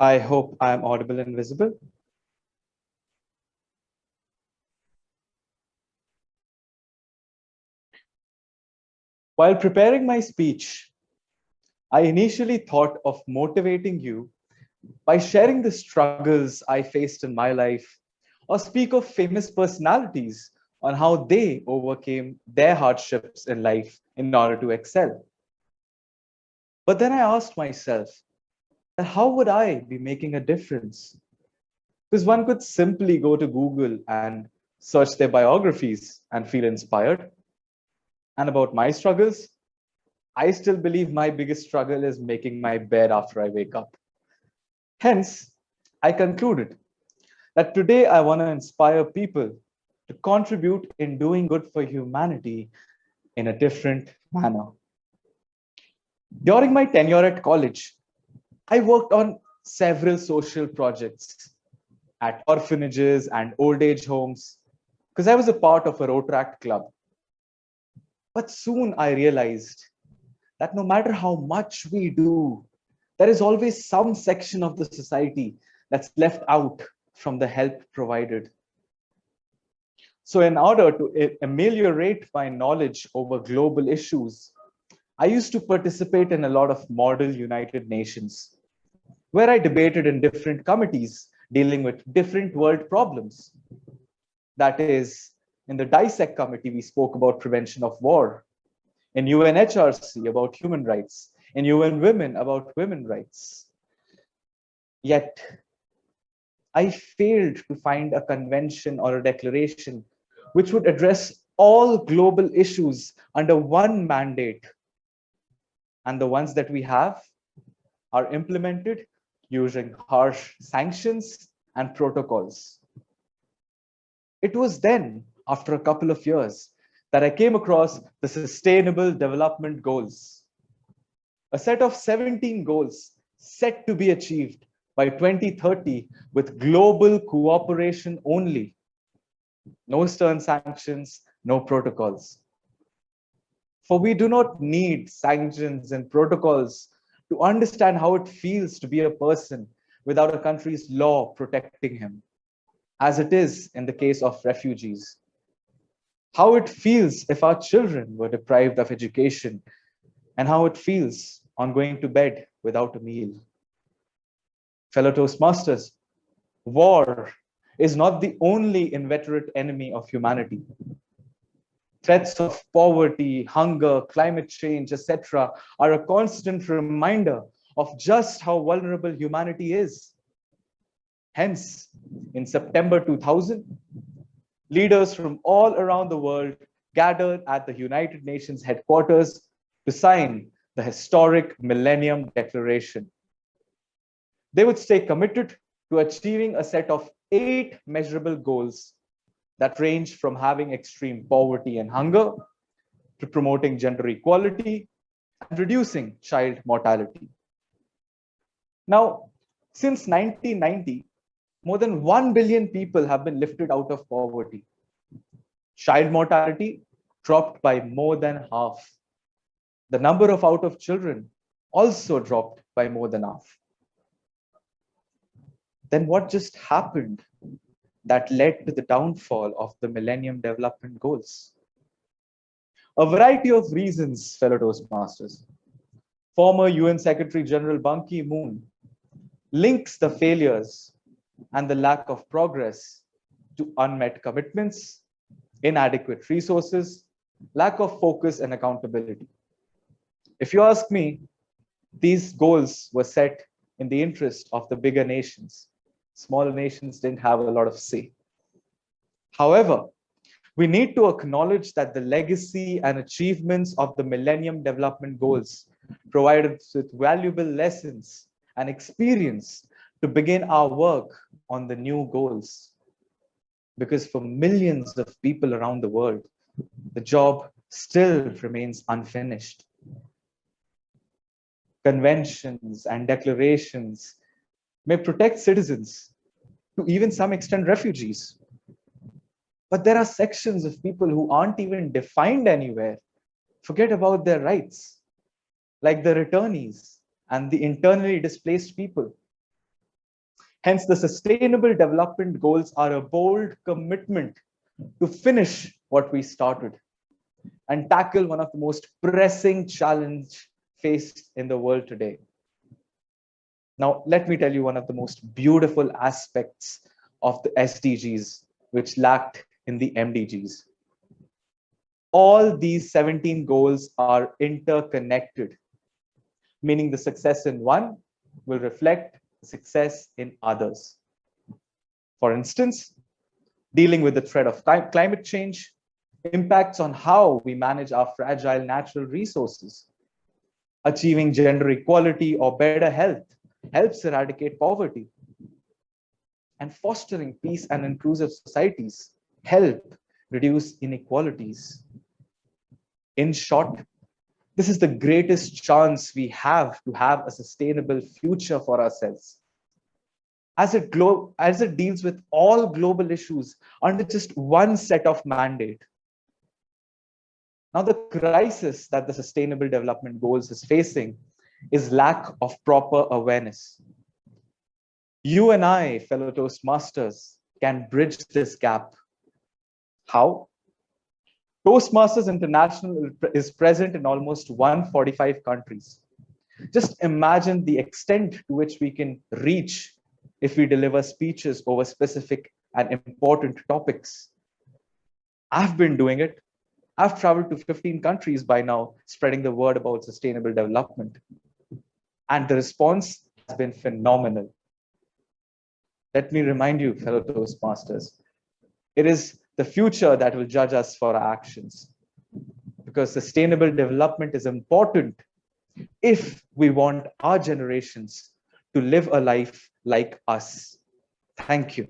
I hope I am audible and visible. While preparing my speech, I initially thought of motivating you by sharing the struggles I faced in my life or speak of famous personalities on how they overcame their hardships in life in order to excel. But then I asked myself, that how would I be making a difference? Because one could simply go to Google and search their biographies and feel inspired. And about my struggles, I still believe my biggest struggle is making my bed after I wake up. Hence, I concluded that today I want to inspire people to contribute in doing good for humanity in a different manner. During my tenure at college, I worked on several social projects at orphanages and old age homes because I was a part of a Rotaract club. But soon I realized that no matter how much we do, there is always some section of the society that's left out from the help provided. So, in order to ameliorate my knowledge over global issues, I used to participate in a lot of Model United Nations, where I debated in different committees dealing with different world problems. That is, in the DISEC committee, we spoke about prevention of war, in UNHRC about human rights, in UN Women about women rights. Yet, I failed to find a convention or a declaration which would address all global issues under one mandate. And the ones that we have are implemented using harsh sanctions and protocols. It was then, after a couple of years, that I came across the Sustainable Development Goals, a set of 17 goals set to be achieved by 2030 with global cooperation only. No stern sanctions, no protocols. For we do not need sanctions and protocols to understand how it feels to be a person without a country's law protecting him, as it is in the case of refugees. How it feels if our children were deprived of education, and how it feels on going to bed without a meal. Fellow Toastmasters, war is not the only inveterate enemy of humanity. Threats of poverty, hunger, climate change, etc., are a constant reminder of just how vulnerable humanity is. Hence, in September 2000, leaders from all around the world gathered at the United Nations headquarters to sign the historic Millennium Declaration. They would stay committed to achieving a set of 8 measurable goals that range from having extreme poverty and hunger to promoting gender equality and reducing child mortality. Now, since 1990, more than 1 billion people have been lifted out of poverty. Child mortality dropped by more than half. The number of out of children also dropped by more than half. Then what just happened that led to the downfall of the Millennium Development Goals? A variety of reasons, fellow Toastmasters. Former UN Secretary General Ban Ki-moon links the failures and the lack of progress to unmet commitments, inadequate resources, lack of focus and accountability. If you ask me, these goals were set in the interest of the bigger nations. Smaller nations didn't have a lot of say. However, we need to acknowledge that the legacy and achievements of the Millennium Development Goals provided us with valuable lessons and experience to begin our work on the new goals. Because for millions of people around the world, the job still remains unfinished. Conventions and declarations may protect citizens, to even some extent refugees. But there are sections of people who aren't even defined anywhere. Forget about their rights, like the returnees and the internally displaced people. Hence, the Sustainable Development Goals are a bold commitment to finish what we started and tackle one of the most pressing challenges faced in the world today. Now, let me tell you one of the most beautiful aspects of the SDGs, which lacked in the MDGs. All these 17 goals are interconnected, meaning the success in one will reflect success in others. For instance, dealing with the threat of climate change impacts on how we manage our fragile natural resources. Achieving gender equality or better health helps eradicate poverty. And fostering peace and inclusive societies help reduce inequalities. In short, this is the greatest chance we have to have a sustainable future for ourselves. As it deals with all global issues under just one set of mandate. Now, the crisis that the Sustainable Development Goals is facing is lack of proper awareness. You and I, fellow Toastmasters, can bridge this gap. How? Toastmasters International is present in almost 145 countries. Just imagine the extent to which we can reach if we deliver speeches over specific and important topics. I've been doing it. I've traveled to 15 countries by now, spreading the word about sustainable development. And the response has been phenomenal. Let me remind you, fellow Toastmasters, it is the future that will judge us for our actions. Because sustainable development is important if we want our generations to live a life like us. Thank you.